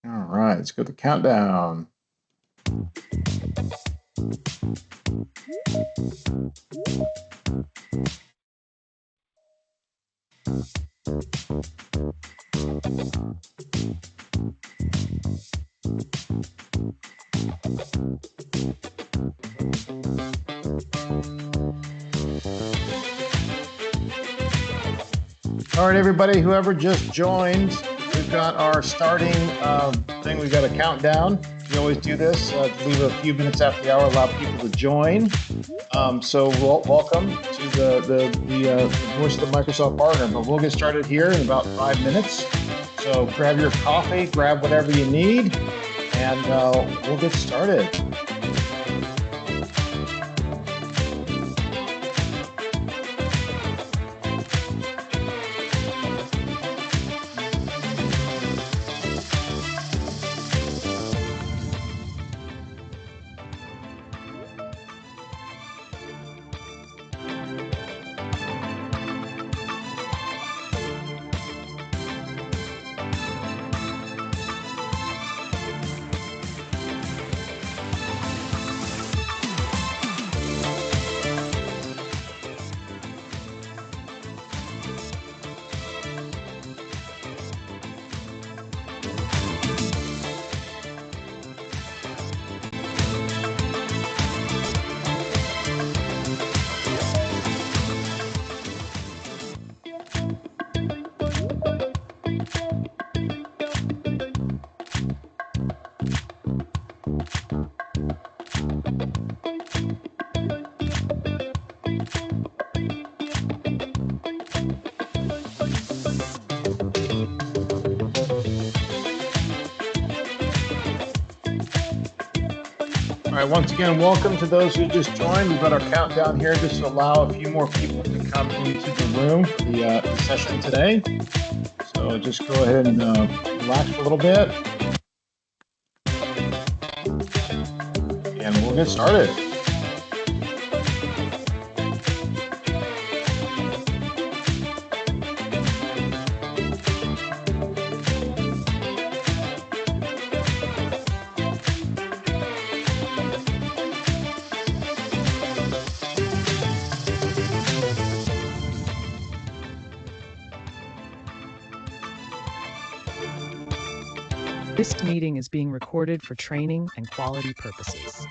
All right, let's go to the countdown. All right, everybody, whoever just joined, we've got our starting thing. We've got a countdown. We always do this, leave a few minutes after the hour, allow people to join. So welcome to the Voice of the Microsoft Partner. But we'll get started here in about 5 minutes. So grab your coffee, grab whatever you need, and we'll get started. All right, once again, welcome to those who just joined. We've got our countdown here just to allow a few more people to come into the room for the session today. So just go ahead and relax for a little bit. And we'll get started. This meeting is being recorded for training and quality purposes.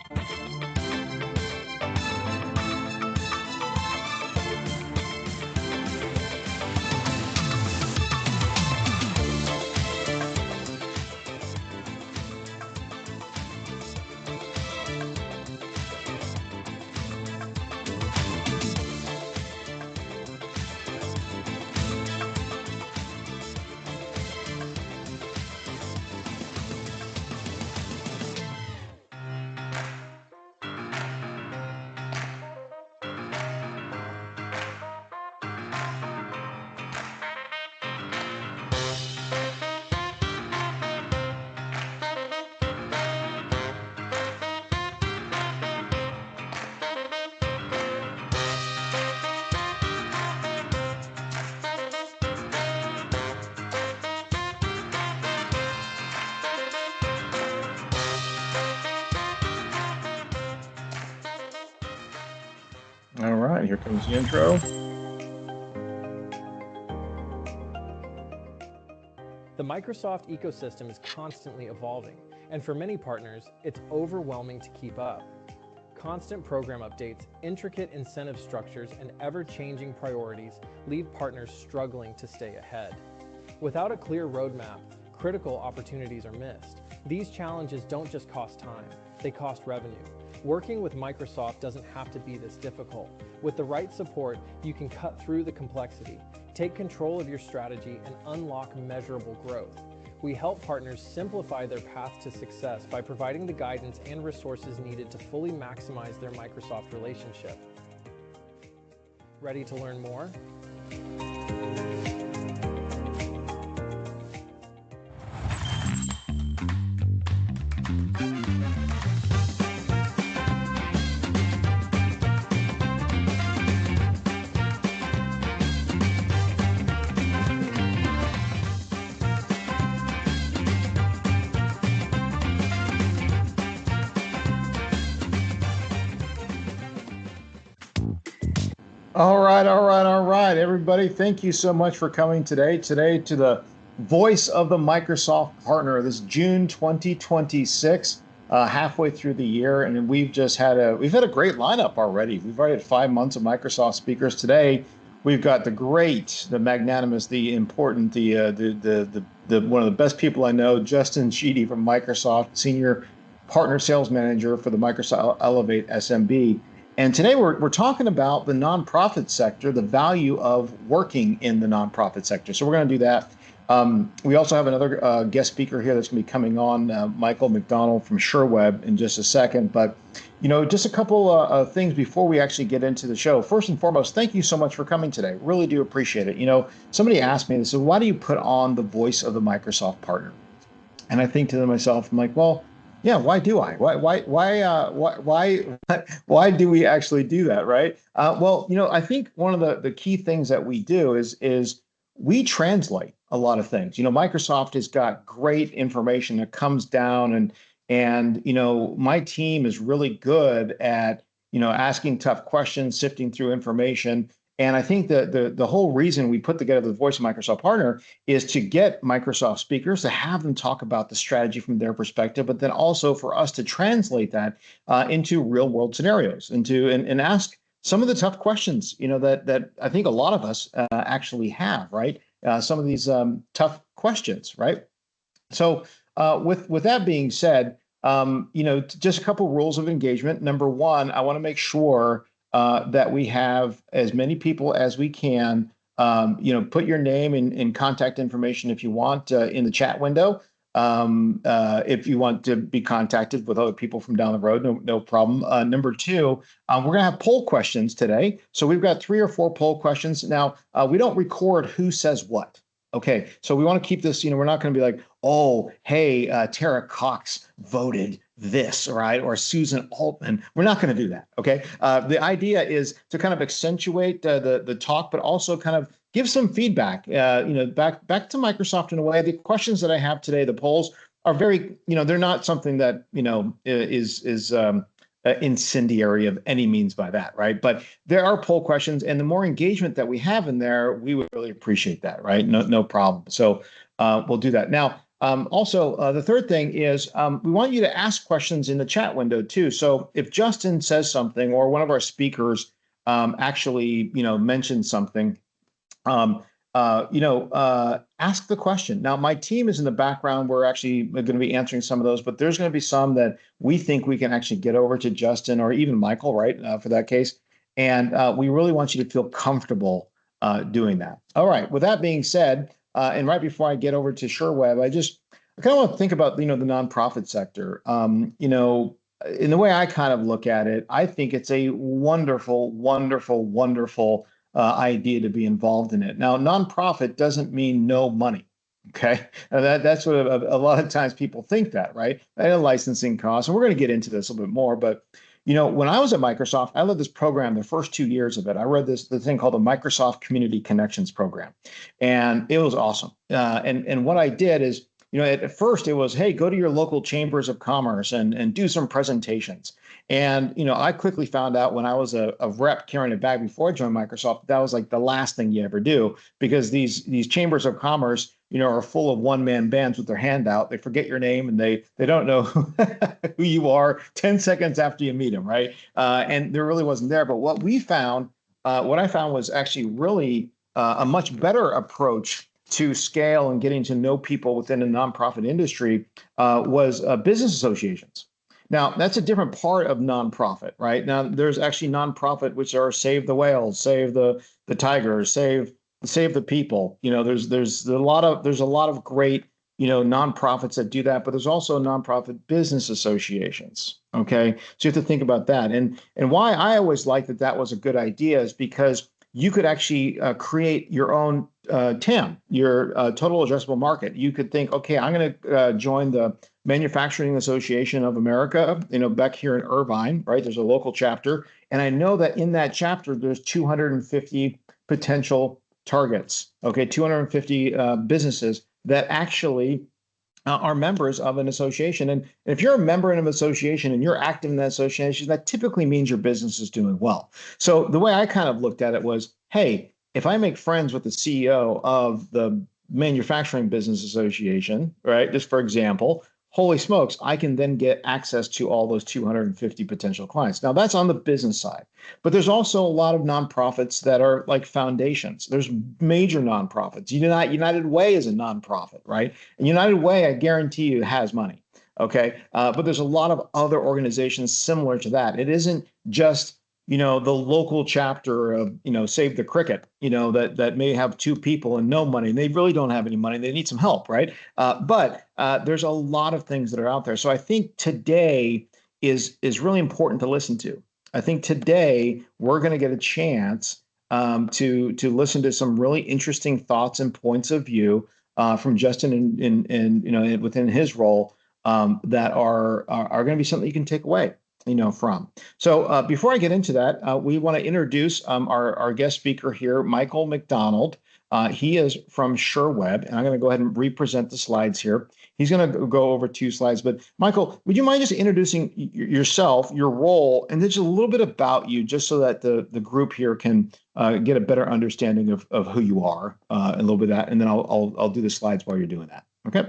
All right, here comes the intro. The Microsoft ecosystem is constantly evolving, and for many partners, it's overwhelming to keep up. Constant program updates, intricate incentive structures, and ever-changing priorities leave partners struggling to stay ahead. Without a clear roadmap, critical opportunities are missed. These challenges don't just cost time, they cost revenue. Working with Microsoft doesn't have to be this difficult. With the right support, you can cut through the complexity, take control of your strategy, and unlock measurable growth. We help partners simplify their path to success by providing the guidance and resources needed to fully maximize their Microsoft relationship. Ready to learn more? All right, all right, all right, everybody. Thank you so much for coming today. Today to the voice of the Microsoft partner. This June 2026, halfway through the year, and we've had a great lineup already. We've already had 5 months of Microsoft speakers. Today, we've got the great, the magnanimous, the important, the one of the best people I know, Justin Sheedy from Microsoft, senior partner sales manager for the Microsoft Elevate SMB. And today we're talking about the nonprofit sector, the value of working in the nonprofit sector. So we're going to do that. We also have another guest speaker here that's going to be coming on, Michael McDonald from SureWeb in just a second. But, just a couple of things before we actually get into the show. First and foremost, thank you so much for coming today. Really do appreciate it. Somebody asked me, they said, why do you put on the voice of the Microsoft partner? And I think to myself, I'm like, well, yeah, why do I? Why do we actually do that, right? Well, I think one of the key things that we do is we translate a lot of things. Microsoft has got great information that comes down and my team is really good at asking tough questions, sifting through information. And I think that the whole reason we put together the Voice of Microsoft Partner is to get Microsoft speakers to have them talk about the strategy from their perspective, but then also for us to translate that into real world scenarios, and ask some of the tough questions, that I think a lot of us actually have, right? Some of these tough questions, right? So with that being said, just a couple rules of engagement. Number one, I want to make sure that we have as many people as we can. Put your name and contact information if you want in the chat window. If you want to be contacted with other people from down the road, no problem. Number two, we're going to have poll questions today. So we've got 3 or 4 poll questions. Now, we don't record who says what. Okay, so we want to keep this, we're not going to be like, oh, hey, Tara Cox voted this, right? Or Susan Altman. We're not going to do that, okay? The idea is to kind of accentuate the talk, but also kind of give some feedback, back to Microsoft in a way. The questions that I have today, the polls are very, they're not something that, is incendiary of any means by that, right? But there are poll questions, and the more engagement that we have in there, we would really appreciate that, right? No problem. So we'll do that. Now, also, the third thing is we want you to ask questions in the chat window too. So if Justin says something or one of our speakers actually, mentions something, ask the question. Now, my team is in the background. We're actually going to be answering some of those, but there's going to be some that we think we can actually get over to Justin or even Michael, right, for that case. And we really want you to feel comfortable doing that. All right. With that being said, and right before I get over to SureWeb, I kind of want to think about, the nonprofit sector. In the way I kind of look at it, I think it's a wonderful, wonderful, wonderful idea to be involved in it. Now, nonprofit doesn't mean no money. Okay, that's what a lot of times people think that, right? And licensing costs, and we're going to get into this a little bit more. But when I was at Microsoft, I led this program the first 2 years of it. I read the thing called the Microsoft Community Connections Program, and it was awesome. And what I did is, at first it was, hey, go to your local chambers of commerce and do some presentations. And, I quickly found out when I was a rep carrying a bag before I joined Microsoft, that was like the last thing you ever do, because these chambers of commerce, are full of one-man bands with their hand out. They forget your name and they don't know who you are 10 seconds after you meet them, right? And there really wasn't there. But what I found was actually really a much better approach to scale and getting to know people within the nonprofit industry was business associations. Now, that's a different part of nonprofit, right? Now, there's actually nonprofit, which are Save the Whales, Save the Tigers, Save the People. There's a lot of great, nonprofits that do that, but there's also nonprofit business associations. Okay, so you have to think about that. And why I always liked that was a good idea is because you could actually create your own TAM, your total addressable market. You could think, okay, I'm going to join the Manufacturing Association of America, back here in Irvine, right? There's a local chapter. And I know that in that chapter, there's 250 potential targets, okay, 250 businesses that actually are members of an association. And if you're a member in an association and you're active in that association, that typically means your business is doing well. So the way I kind of looked at it was, hey, if I make friends with the CEO of the manufacturing business association, right, just for example, holy smokes, I can then get access to all those 250 potential clients. Now that's on the business side, but there's also a lot of nonprofits that are like foundations. There's major nonprofits. United Way is a nonprofit, right? And United Way, I guarantee you, has money. Okay. But there's a lot of other organizations similar to that. It isn't just, the local chapter of, Save the Cricket, that may have two people and no money. And they really don't have any money. They need some help, right? But there's a lot of things that are out there. So I think today is really important to listen to. I think today we're going to get a chance to listen to some really interesting thoughts and points of view from Justin and within his role that are going to be something you can take away from. So before I get into that, we want to introduce our guest speaker here, Michael McDonald. He is from SureWeb, and I'm going to go ahead and represent the slides here. He's going to go over 2 slides, but Michael, would you mind just introducing yourself, your role, and just a little bit about you, just so that the group here can get a better understanding of who you are, a little bit of that, and then I'll do the slides while you're doing that. Okay.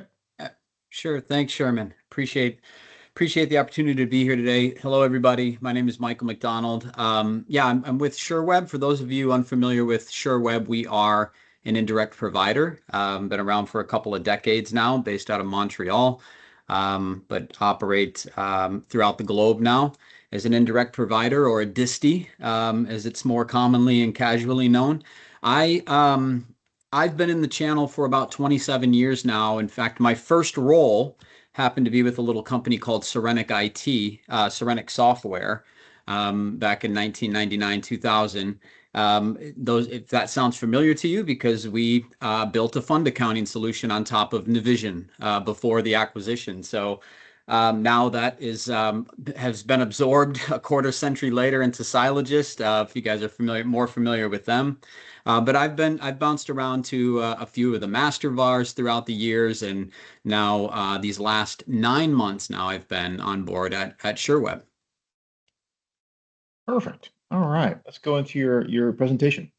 Sure. Thanks, Sherman. Appreciate the opportunity to be here today. Hello, everybody. My name is Michael McDonald. I'm with SureWeb. For those of you unfamiliar with SureWeb, we are an indirect provider. Been around for a couple of decades now, based out of Montreal, but operate throughout the globe now as an indirect provider, or a DISTI, as it's more commonly and casually known. I've been in the channel for about 27 years now. In fact, my first role happened to be with a little company called Serenic IT, Serenic Software, back in 1999, 2000. If that sounds familiar to you, because we built a fund accounting solution on top of Navision before the acquisition. So now that has been absorbed a quarter century later into Sylogist, if you guys are more familiar with them. But I've bounced around to a few of the master VARs throughout the years, and now these last 9 months now I've been on board at SureWeb. Perfect. All right, let's go into your presentation.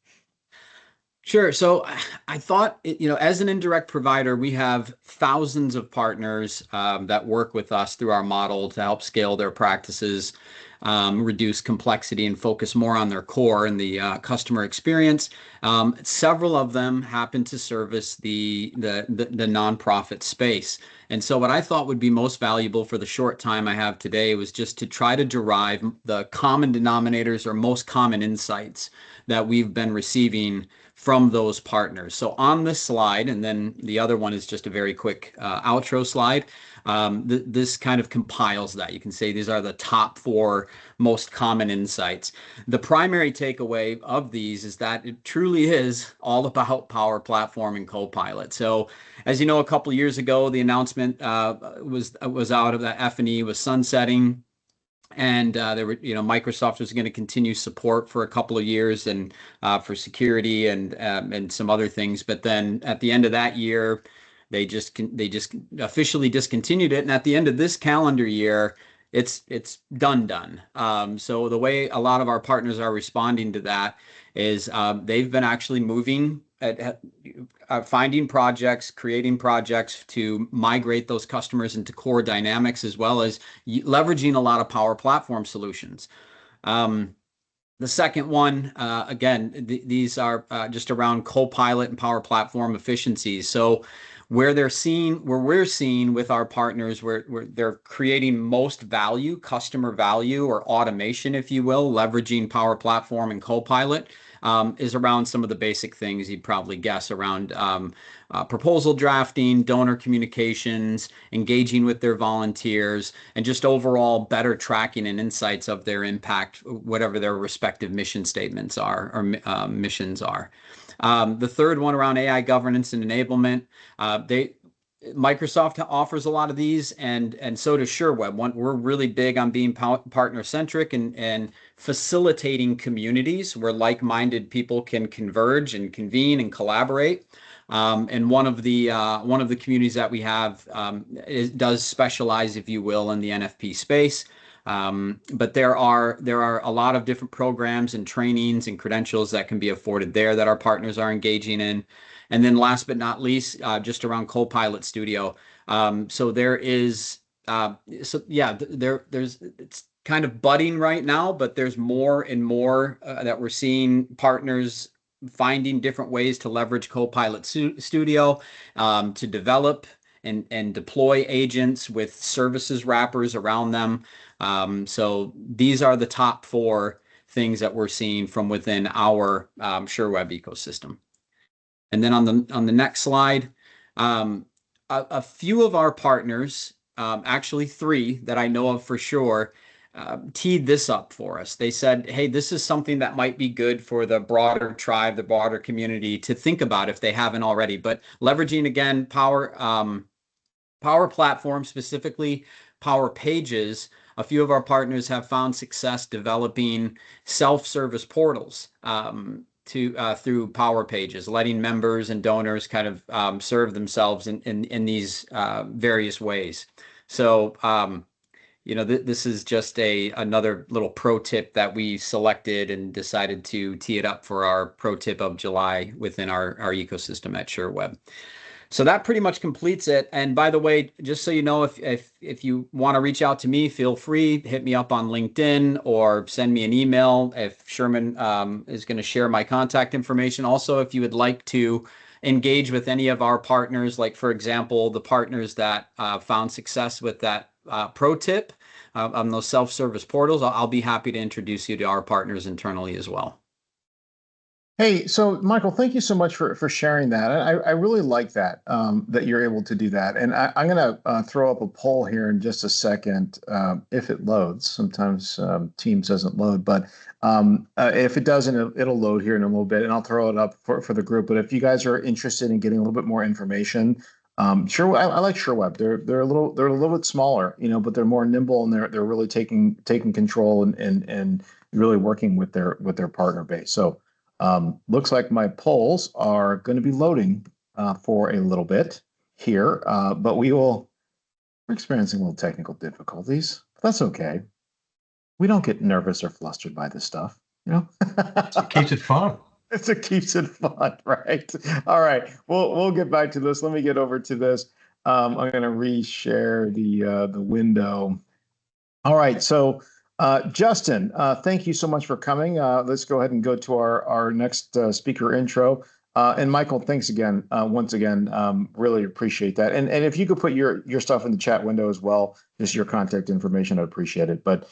Sure. So I thought, as an indirect provider, we have thousands of partners that work with us through our model to help scale their practices, reduce complexity, and focus more on their core and the customer experience. Several of them happen to service the nonprofit space. And so what I thought would be most valuable for the short time I have today was just to try to derive the common denominators or most common insights that we've been receiving from those partners. So on this slide, and then the other one is just a very quick outro slide, this kind of compiles that. You can say these are the top 4 most common insights. The primary takeaway of these is that it truly is all about Power Platform and Copilot. So as you know, a couple of years ago, the announcement was out of that F&E was sunsetting. And Microsoft was going to continue support for a couple of years, and for security and some other things. But then at the end of that year, they just officially discontinued it. And at the end of this calendar year, it's done. So the way a lot of our partners are responding to that is they've been actually moving at finding projects, creating projects to migrate those customers into core Dynamics, as well as leveraging a lot of Power Platform solutions. The second one, again, these are just around Copilot and Power Platform efficiencies. So where we're seeing with our partners, where they're creating most value, customer value, or automation, if you will, leveraging Power Platform and Copilot, is around some of the basic things you'd probably guess around proposal drafting, donor communications, engaging with their volunteers, and just overall better tracking and insights of their impact, whatever their respective mission statements are, or missions are. The third one around AI governance and enablement, Microsoft offers a lot of these, and so does SureWeb. We're really big on being partner-centric and facilitating communities where like-minded people can converge and convene and collaborate. And one of the communities that we have does specialize, if you will, in the NFP space. But there are a lot of different programs and trainings and credentials that can be afforded there that our partners are engaging in. And then last but not least, just around Copilot Studio. So there is, there's it's kind of budding right now, but there's more and more that we're seeing partners finding different ways to leverage Copilot Studio to develop and deploy agents with services wrappers around them. So these are the top 4 things that we're seeing from within our SureWeb ecosystem. And then on the next slide, a few of our partners, actually 3 that I know of for sure, teed this up for us. They said, hey, this is something that might be good for the broader tribe, the broader community to think about if they haven't already. But leveraging, again, Power Platform, specifically Power Pages, a few of our partners have found success developing self-service portals through Power Pages, letting members and donors kind of serve themselves in these various ways. So, this is just another little pro tip that we selected and decided to tee it up for our pro tip of July within our ecosystem at SureWeb. So that pretty much completes it. And by the way, just so you know, if you want to reach out to me, feel free, hit me up on LinkedIn or send me an email if Sherman is going to share my contact information. Also, if you would like to engage with any of our partners, like, for example, the partners that found success with that pro tip on those self-service portals, I'll be happy to introduce you to our partners internally as well. Hey, so Michael, thank you so much for sharing that. I really like that, that you're able to do that. And I'm going to throw up a poll here in just a second, if it loads. Sometimes Teams doesn't load, but if it doesn't, it'll load here in a little bit, and I'll throw it up for the group. But if you guys are interested in getting a little bit more information, sure, I like SureWeb. They're a little bit smaller, but they're more nimble, and they're really taking control and really working with their partner base. So. Looks like my polls are going to be loading for a little bit here, but we're experiencing a little technical difficulties. That's okay. We don't get nervous or flustered by this stuff, It keeps it fun. It keeps it fun, right? All right, we'll get back to this. Let me get over to this. I'm going to reshare the window. All right, so. Justin, thank you so much for coming. Let's go ahead and go to our next speaker intro. And Michael, thanks again, once again. Really appreciate that. And if you could put your stuff in the chat window as well, just your contact information, I'd appreciate it. But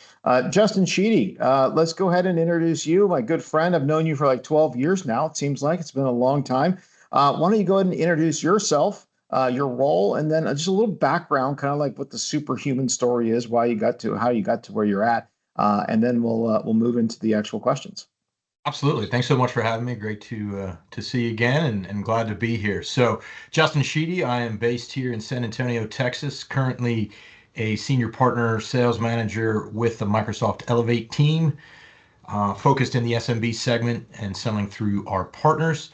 Justin Sheedy, let's go ahead and introduce you, my good friend. I've known you for like 12 years now. It seems like it's been a long time. Why don't you go ahead and introduce yourself, your role, and then just a little background, kind of like what the superhuman story is, how you got to where you're at. And then we'll move into the actual questions. Absolutely. Thanks so much for having me. Great to see you again, and glad to be here. So, Justin Sheedy, I am based here in San Antonio, Texas, currently a senior partner sales manager with the Microsoft Elevate team, focused in the SMB segment and selling through our partners.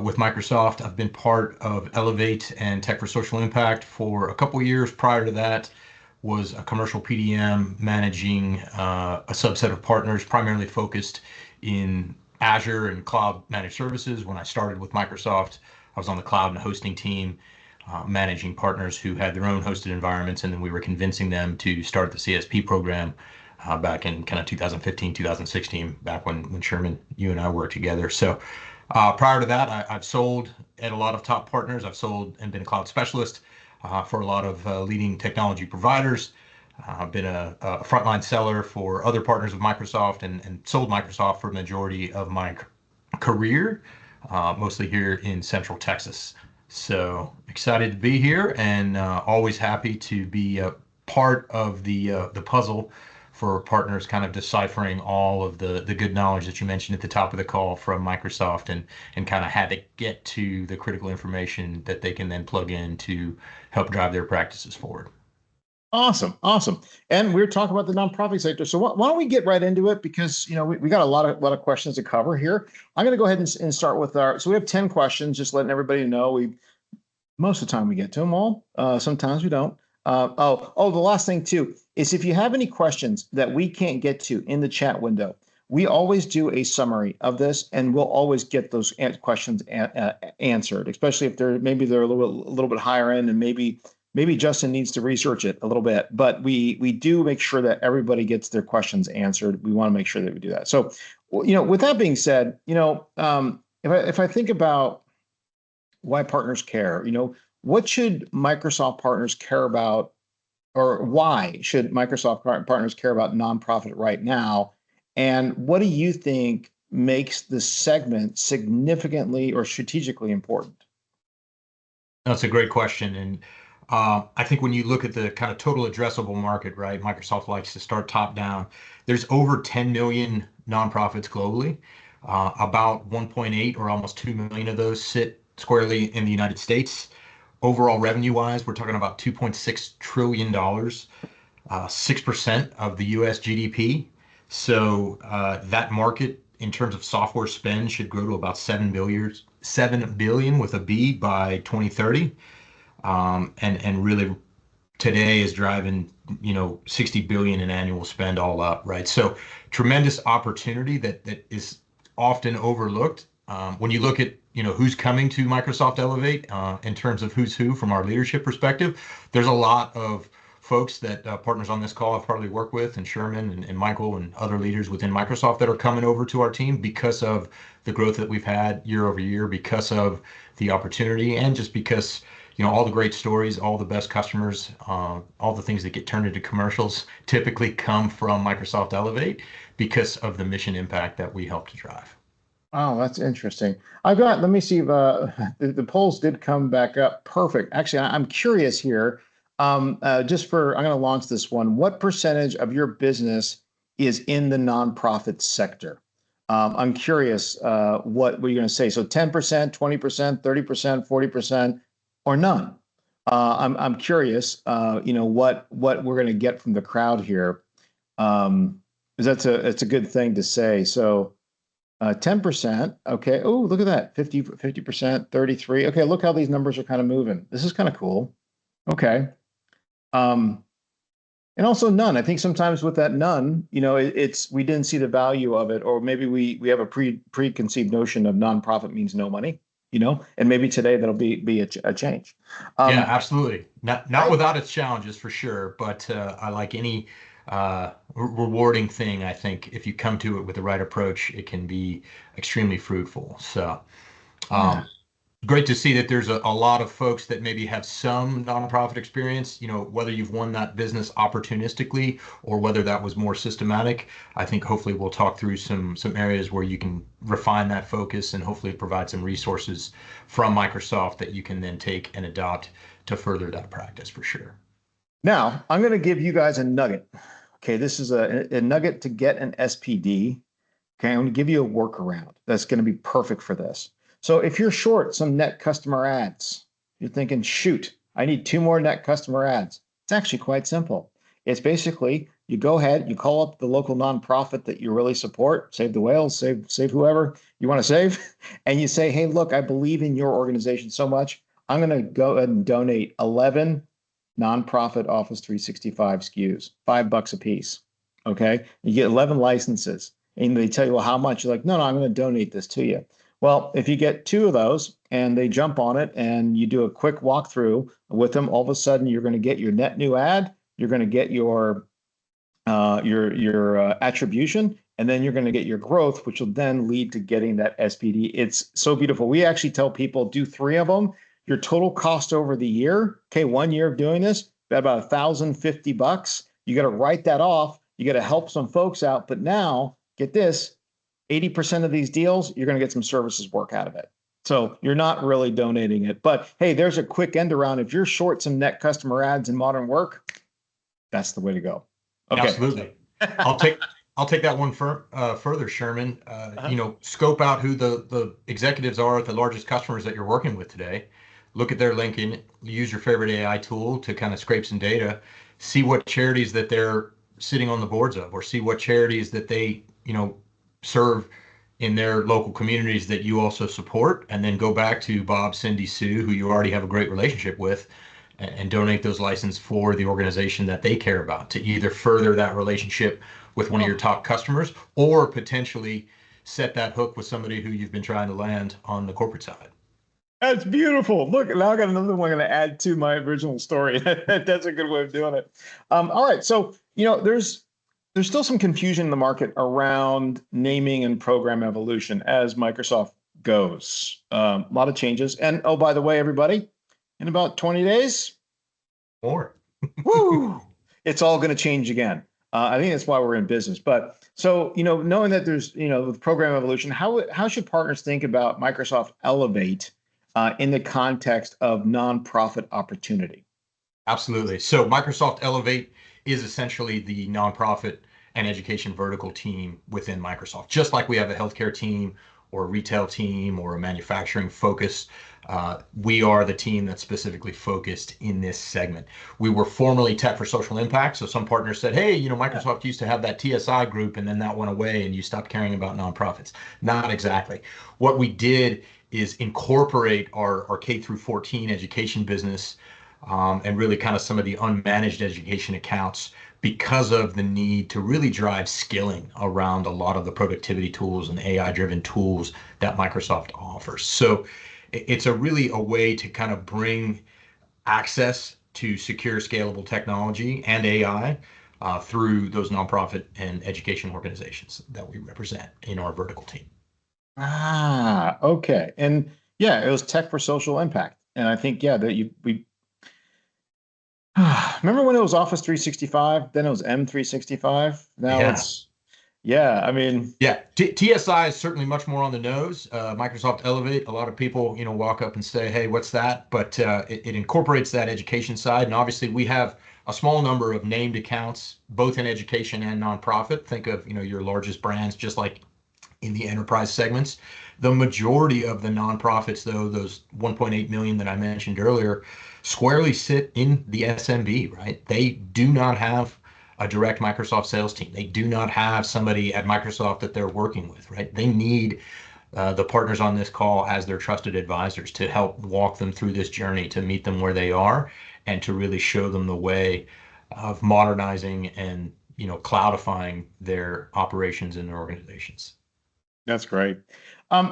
With Microsoft, I've been part of Elevate and Tech for Social Impact for a couple years. Prior to that, was a commercial PDM managing a subset of partners primarily focused in Azure and cloud managed services. When I started with Microsoft, I was on the cloud and hosting team, managing partners who had their own hosted environments, and then we were convincing them to start the CSP program back in kind of 2015, 2016, back when Sherman, you and I worked together. So prior to that, I've sold at a lot of top partners. I've sold and been a cloud specialist for a lot of leading technology providers. I've been a frontline seller for other partners of Microsoft and sold Microsoft for a majority of my career, mostly here in Central Texas. So excited to be here, and always happy to be a part of the puzzle for partners, kind of deciphering all of the good knowledge that you mentioned at the top of the call from Microsoft, and kind of how to get to the critical information that they can then plug in to help drive their practices forward. Awesome, awesome. And we're talking about the nonprofit sector. So why don't we get right into it? Because we got a lot of questions to cover here. I'm going to go ahead and start with our. So we have 10 questions. Just letting everybody know we most of the time we get to them all. Sometimes we don't. The last thing too is if you have any questions that we can't get to in the chat window, we always do a summary of this, and we'll always get those questions answered, especially if they're a little bit higher end, and maybe Justin needs to research it a little bit. But we do make sure that everybody gets their questions answered. We want to make sure that we do that. So, with that being said, if I think about why partners care, what should Microsoft partners care about, or why should Microsoft partners care about nonprofit right now? And what do you think makes this segment significantly or strategically important? That's a great question. And I think when you look at the kind of total addressable market, right, Microsoft likes to start top down. There's over 10 million nonprofits globally. About 1.8 or almost 2 million of those sit squarely in the United States. Overall revenue wise, we're talking about $2.6 trillion, 6% of the US GDP. So that market in terms of software spend should grow to about 7 billion with a B by 2030. And really today is driving, 60 billion in annual spend all up, right? So tremendous opportunity that is often overlooked. When you look at, who's coming to Microsoft Elevate in terms of who's who from our leadership perspective, there's a lot of folks that partners on this call I've probably worked with, and Sherman and Michael and other leaders within Microsoft that are coming over to our team because of the growth that we've had year over year, because of the opportunity, and just because all the great stories, all the best customers, all the things that get turned into commercials typically come from Microsoft Elevate because of the mission impact that we help to drive. Oh, that's interesting. Let me see if the polls did come back up. Perfect. Actually, I'm curious here. I'm going to launch this one. What percentage of your business is in the nonprofit sector? I'm curious what were you going to say? So 10%, 20%, 30%, 40%, or none? I'm curious, what we're going to get from the crowd here. Because it's a good thing to say. So 10%. Okay. Oh, look at that. 50%, 33. Okay. Look how these numbers are kind of moving. This is kind of cool. Okay. And also none. I think sometimes with that none, we didn't see the value of it, or maybe we have a preconceived notion of nonprofit means no money, and maybe today that'll be a change. Yeah, absolutely. Not without its challenges for sure, but I like any rewarding thing. I think if you come to it with the right approach, it can be extremely fruitful. So great to see that there's a lot of folks that maybe have some nonprofit experience, whether you've won that business opportunistically or whether that was more systematic. I think hopefully we'll talk through some areas where you can refine that focus and hopefully provide some resources from Microsoft that you can then take and adopt to further that practice for sure. Now, I'm going to give you guys a nugget. Okay, this is a nugget to get an SPD. Okay, I'm going to give you a workaround that's going to be perfect for this. So if you're short some net customer ads, you're thinking, shoot, I need 2 more net customer ads. It's actually quite simple. It's basically, you go ahead, you call up the local nonprofit that you really support, Save the Whales, save whoever you want to save, and you say, hey, look, I believe in your organization so much, I'm going to go ahead and donate 11 nonprofit Office 365 SKUs, $5 a piece. Okay, you get 11 licenses, and they tell you, well, how much? You're like, no, I'm going to donate this to you. Well, if you get 2 of those and they jump on it and you do a quick walkthrough with them, all of a sudden you're going to get your net new ad, you're going to get your attribution, and then you're going to get your growth, which will then lead to getting that SPD. It's so beautiful. We actually tell people do 3 of them. Your total cost over the year, okay, 1 year of doing this, about $1,050. You got to write that off. You got to help some folks out. But now, get this, 80% of these deals, you're going to get some services work out of it. So you're not really donating it. But hey, there's a quick end around. If you're short some net customer ads in modern work, that's the way to go. Okay. Absolutely. I'll take that one further, Sherman. Scope out who the executives are at the largest customers that you're working with today. look at their LinkedIn, use your favorite AI tool to kind of scrape some data, see what charities that they're sitting on the boards of, or see what charities that they, serve in their local communities that you also support, and then go back to Bob, Cindy, Sue, who you already have a great relationship with, and donate those licenses for the organization that they care about to either further that relationship with one of your top customers or potentially set that hook with somebody who you've been trying to land on the corporate side. That's beautiful. Look, now I got another one I'm going to add to my original story. That's a good way of doing it. All right. So, there's still some confusion in the market around naming and program evolution as Microsoft goes. A lot of changes. And oh, by the way, everybody, in about 20 days, Or woo, it's all going to change again. I think that's why we're in business. But so, knowing that there's, with program evolution, how should partners think about Microsoft Elevate in the context of nonprofit opportunity? Absolutely. So Microsoft Elevate is essentially the nonprofit and education vertical team within Microsoft. Just like we have a healthcare team or a retail team or a manufacturing focus, we are the team that's specifically focused in this segment. We were formerly Tech for Social Impact. So some partners said, hey, Microsoft used to have that TSI group and then that went away and you stopped caring about nonprofits. Not exactly. What we did is incorporate our K through 14 education business and really kind of some of the unmanaged education accounts because of the need to really drive skilling around a lot of the productivity tools and AI-driven tools that Microsoft offers. So it's really a way to kind of bring access to secure, scalable technology and AI through those nonprofit and education organizations that we represent in our vertical team. Ah, okay. And yeah, it was Tech for Social Impact. And I think, yeah, that we remember when it was Office 365, then it was M365. Now Yeah. it's, yeah, I mean, Yeah, TSI is certainly much more on the nose. Microsoft Elevate, a lot of people, walk up and say, hey, what's that? But it incorporates that education side. And obviously we have a small number of named accounts, both in education and nonprofit. Think of, your largest brands, just like in the enterprise segments. The majority of the nonprofits, though, those 1.8 million that I mentioned earlier, squarely sit in the SMB, right? They do not have a direct Microsoft sales team. They do not have somebody at Microsoft that they're working with, right? They need the partners on this call as their trusted advisors to help walk them through this journey, to meet them where they are, and to really show them the way of modernizing and cloudifying their operations and their organizations. that's great.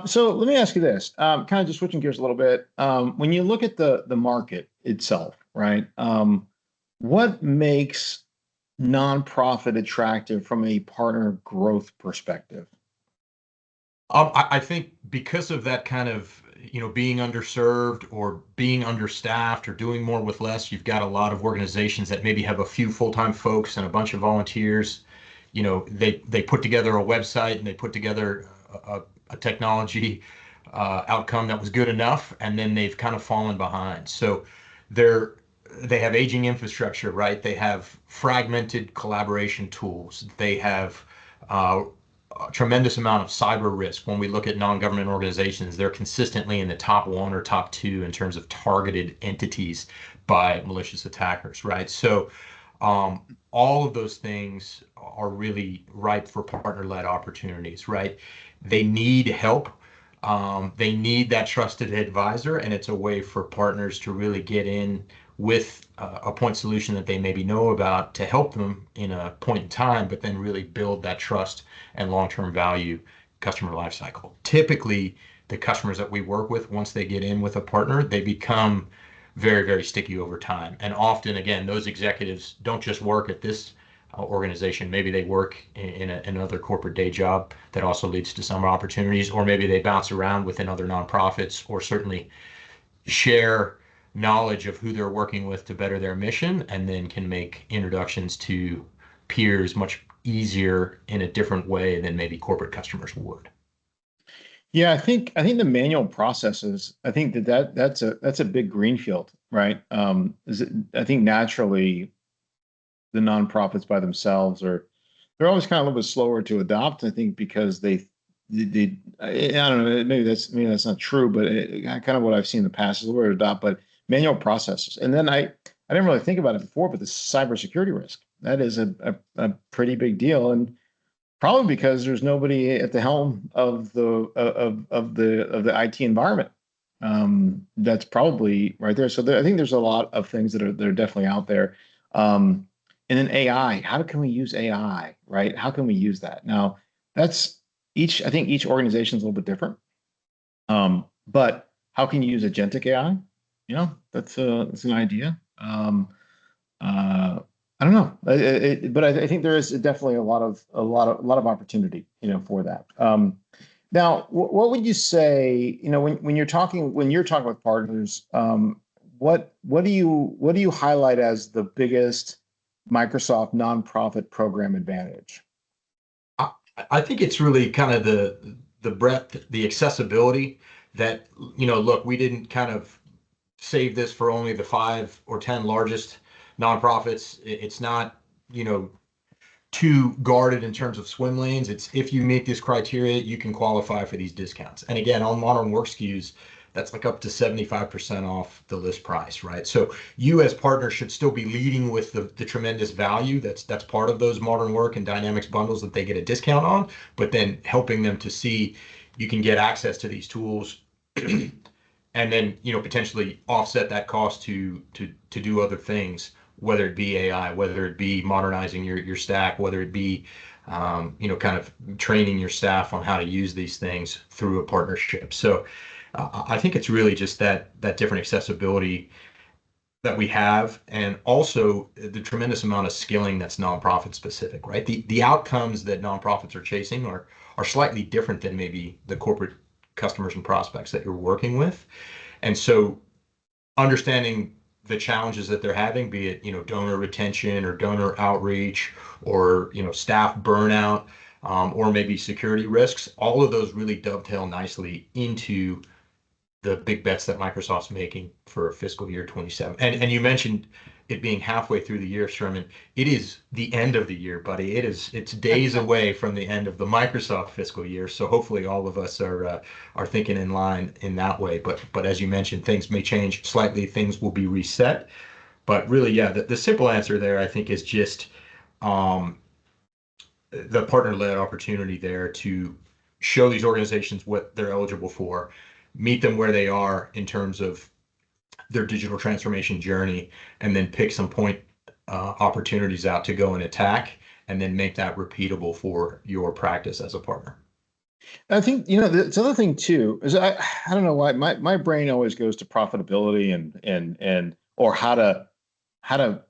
So let me ask you this, kind of just switching gears a little bit. When you look at the market itself, right? What makes nonprofit attractive from a partner growth perspective? I think because of that kind of, being underserved or being understaffed or doing more with less, you've got a lot of organizations that maybe have a few full-time folks and a bunch of volunteers. They put together a website and they put together a technology outcome that was good enough, and then they've kind of fallen behind. So they have aging infrastructure, right? They have fragmented collaboration tools. They have a tremendous amount of cyber risk. When we look at non-government organizations, they're consistently in the top 1 or top 2 in terms of targeted entities by malicious attackers, right? So all of those things are really ripe for partner-led opportunities, right? They need help. They need that trusted advisor, and it's a way for partners to really get in with a point solution that they maybe know about to help them in a point in time, but then really build that trust and long-term value customer lifecycle. Typically, the customers that we work with, once they get in with a partner, they become very, very sticky over time. And often, again, those executives don't just work at this organization. Maybe they work in another corporate day job that also leads to summer opportunities, or maybe they bounce around within other nonprofits, or certainly share knowledge of who they're working with to better their mission, and then can make introductions to peers much easier in a different way than maybe corporate customers would. Yeah, I think the manual processes, I think that's a big greenfield, right? I think naturally the nonprofits by themselves they're always kind of a little bit slower to adopt, I think, because they I don't know, maybe that's not true, but kind of what I've seen in the past is the word adopt, but manual processes. And then I didn't really think about it before, but the cybersecurity risk, that is a pretty big deal. And probably because there's nobody at the helm of the IT environment. That's probably right there. So I think there's a lot of things that are definitely out there. And then AI, how can we use AI, right? How can we use that? Now, that's I think each organization is a little bit different. But how can you use agentic AI? That's an idea. I don't know, but I think there is definitely a lot of opportunity, for that. Now, what would you say, when you're talking with partners, what do you highlight as the biggest Microsoft nonprofit program advantage? I think it's really kind of the breadth, the accessibility that, look, we didn't kind of save this for only the 5 or 10 largest nonprofits. It's not, too guarded in terms of swim lanes. It's if you meet this criteria, you can qualify for these discounts. And again, on modern work SKUs, that's like up to 75% off the list price, right? So you as partners should still be leading with the tremendous value that's part of those modern work and Dynamics bundles that they get a discount on, but then helping them to see you can get access to these tools and then potentially offset that cost to do other things, whether it be AI, whether it be modernizing your stack, whether it be kind of training your staff on how to use these things through a partnership. So I think it's really just that different accessibility that we have, and also the tremendous amount of skilling that's nonprofit specific, right? The outcomes that nonprofits are chasing are slightly different than maybe the corporate customers and prospects that you're working with. And so understanding the challenges that they're having, be it, donor retention or donor outreach or, staff burnout, or maybe security risks, all of those really dovetail nicely into the big bets that Microsoft's making for fiscal year 27. And you mentioned it being halfway through the year, Sherman. It is the end of the year, buddy. It's days away from the end of the Microsoft fiscal year. So hopefully all of us are thinking in line in that way. But as you mentioned, things may change slightly. Things will be reset. But really, yeah, the simple answer there, I think, is just the partner-led opportunity there to show these organizations what they're eligible for, meet them where they are in terms of their digital transformation journey, and then pick some point opportunities out to go and attack, and then make that repeatable for your practice as a partner. I think, the other thing too is I don't know why my brain always goes to profitability and or how to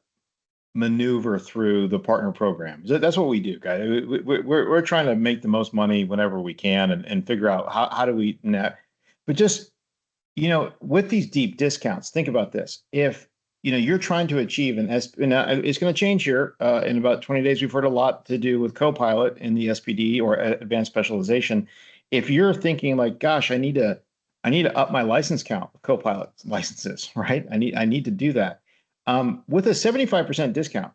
maneuver through the partner programs. That's what we do, guys. We're trying to make the most money whenever we can and figure out how do we net. But just, with these deep discounts, think about this. If, you're trying to achieve it's going to change here in about 20 days. We've heard a lot to do with Copilot in the SPD or advanced specialization. If you're thinking like, gosh, I need to up my license count, Copilot licenses, right? I need to do that. With a 75% discount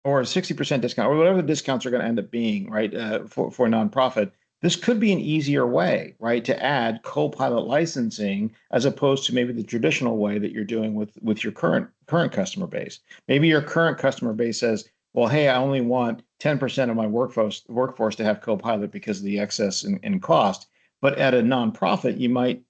or a 60% discount or whatever the discounts are going to end up being, right, for a nonprofit, this could be an easier way, right, to add Copilot licensing as opposed to maybe the traditional way that you're doing with your current customer base. Maybe your current customer base says, well, hey, I only want 10% of my workforce to have Copilot because of the excess in cost. But at a nonprofit, you might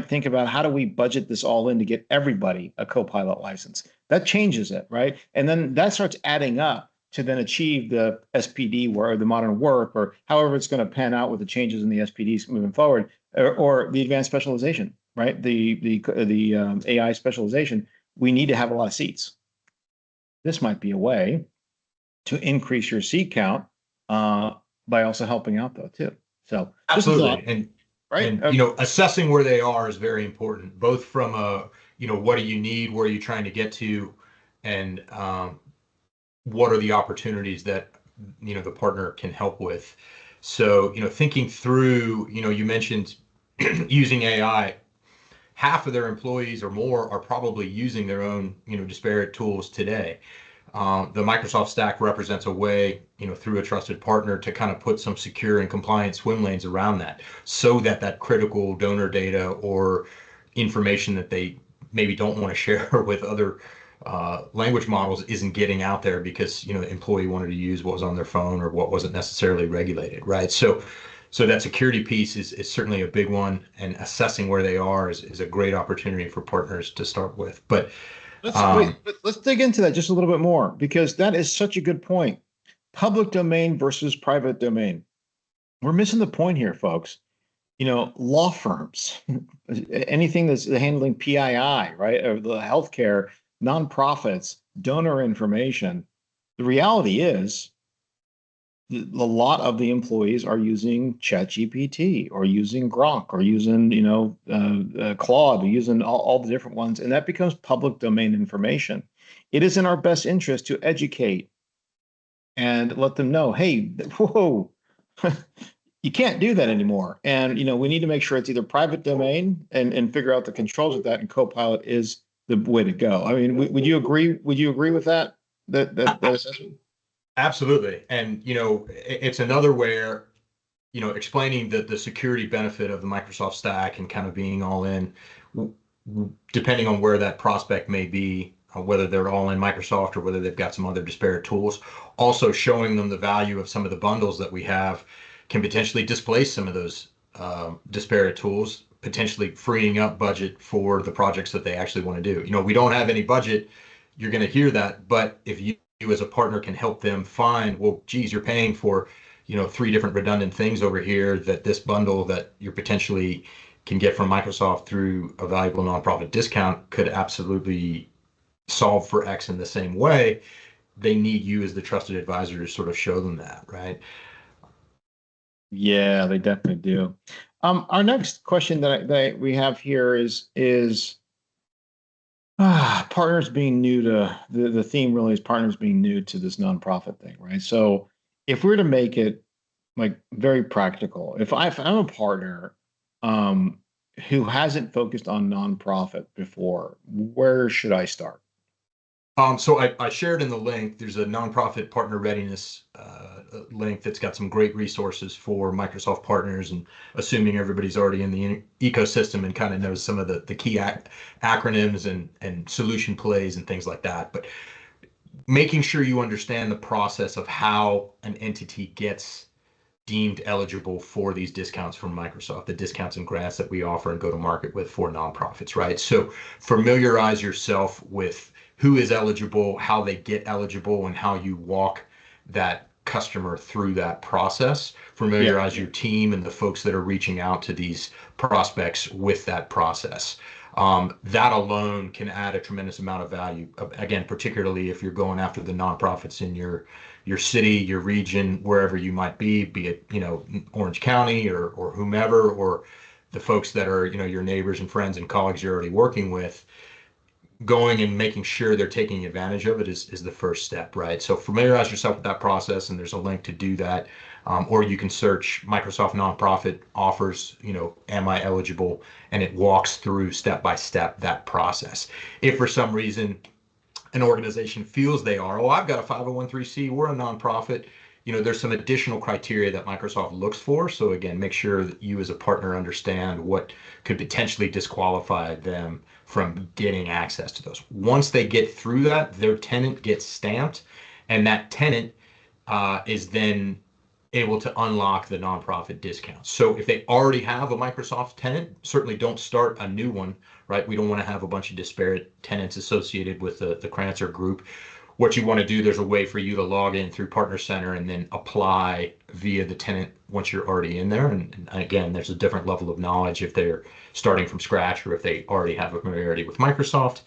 think about how do we budget this all in to get everybody a Copilot license. That changes it, right? And then that starts adding up to then achieve the SPD or the modern work or however it's going to pan out with the changes in the SPDs moving forward, or the advanced specialization, right? The AI specialization. We need to have a lot of seats. This might be a way to increase your seat count by also helping out though too. So absolutely, right. And assessing where they are is very important, both from what do you need, where are you trying to get to, and what are the opportunities that the partner can help with. So thinking through, you mentioned using AI. Half of their employees or more are probably using their own disparate tools today. The Microsoft stack represents a way, through a trusted partner to kind of put some secure and compliant swim lanes around that so that that critical donor data or information that they maybe don't want to share with other language models isn't getting out there because, the employee wanted to use what was on their phone or what wasn't necessarily regulated, right? So that security piece is certainly a big one, and assessing where they are is a great opportunity for partners to start with. But let's dig into that just a little bit more, because that is such a good point. Public domain versus private domain. We're missing the point here, folks. Law firms, anything that's handling PII, right, or the healthcare, nonprofits, donor information. The reality is a lot of the employees are using ChatGPT or using Grok or using, Claude, or using all the different ones, and that becomes public domain information. It is in our best interest to educate and let them know, hey, whoa, you can't do that anymore. And, we need to make sure it's either private domain and figure out the controls of that, and Copilot is the way to go. I mean, would you agree? Would you agree with that assessment? Absolutely. And, it's another where, explaining the security benefit of the Microsoft stack and kind of being all in, depending on where that prospect may be, whether they're all in Microsoft or whether they've got some other disparate tools. Also showing them the value of some of the bundles that we have can potentially displace some of those disparate tools, potentially freeing up budget for the projects that they actually want to do. We don't have any budget. You're going to hear that, but if you as a partner can help them find, well, geez, you're paying for, 3 different redundant things over here, that this bundle that you're potentially can get from Microsoft through a valuable nonprofit discount could absolutely solve for X in the same way. They need you as the trusted advisor to sort of show them that, right? Yeah, they definitely do. Our next question that we have here is partners being new to the theme. Really is partners being new to this nonprofit thing, right? So if we're to make it like very practical, if I'm a partner who hasn't focused on nonprofit before, where should I start? So I shared in the link, there's a nonprofit partner readiness link that's got some great resources for Microsoft partners, and assuming everybody's already in the ecosystem and kind of knows some of the key acronyms and solution plays and things like that. But making sure you understand the process of how an entity gets deemed eligible for these discounts from Microsoft, the discounts and grants that we offer and go to market with for nonprofits, right? So familiarize yourself with who is eligible, how they get eligible, and how you walk that customer through that process. Familiarize your team and the folks that are reaching out to these prospects with that process. That alone can add a tremendous amount of value. Again, particularly if you're going after the nonprofits in your city, your region, wherever you might be it, Orange County or whomever, or the folks that are, your neighbors and friends and colleagues you're already working with. Going and making sure they're taking advantage of it is the first step, right? So familiarize yourself with that process, and there's a link to do that. Or you can search Microsoft Nonprofit offers, am I eligible? And it walks through step by step that process. If for some reason an organization feels they are, I've got a 501(c), we're a nonprofit, there's some additional criteria that Microsoft looks for. So again, make sure that you as a partner understand what could potentially disqualify them from getting access to those. Once they get through that, their tenant gets stamped, and that tenant is then able to unlock the nonprofit discount. So if they already have a Microsoft tenant, certainly don't start a new one, right? We don't want to have a bunch of disparate tenants associated with the Crancer group. What you want to do, there's a way for you to log in through Partner Center and then apply via the tenant once you're already in there. And again, there's a different level of knowledge if they're starting from scratch or if they already have a familiarity with Microsoft.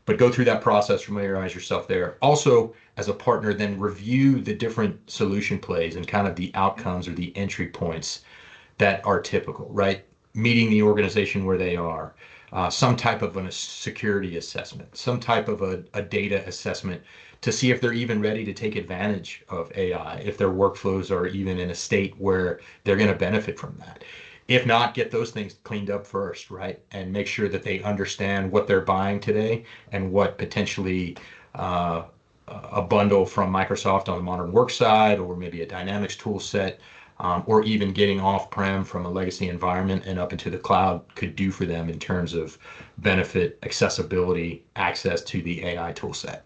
But go through that process, familiarize yourself there. Also, as a partner, then review the different solution plays and kind of the outcomes or the entry points that are typical, right? Meeting the organization where they are, some type of a security assessment, some type of a data assessment to see if they're even ready to take advantage of AI, if their workflows are even in a state where they're going to benefit from that. If not, get those things cleaned up first, right? And make sure that they understand what they're buying today and what potentially a bundle from Microsoft on the modern work side, or maybe a Dynamics tool set, or even getting off-prem from a legacy environment and up into the cloud could do for them in terms of benefit, accessibility, access to the AI tool set.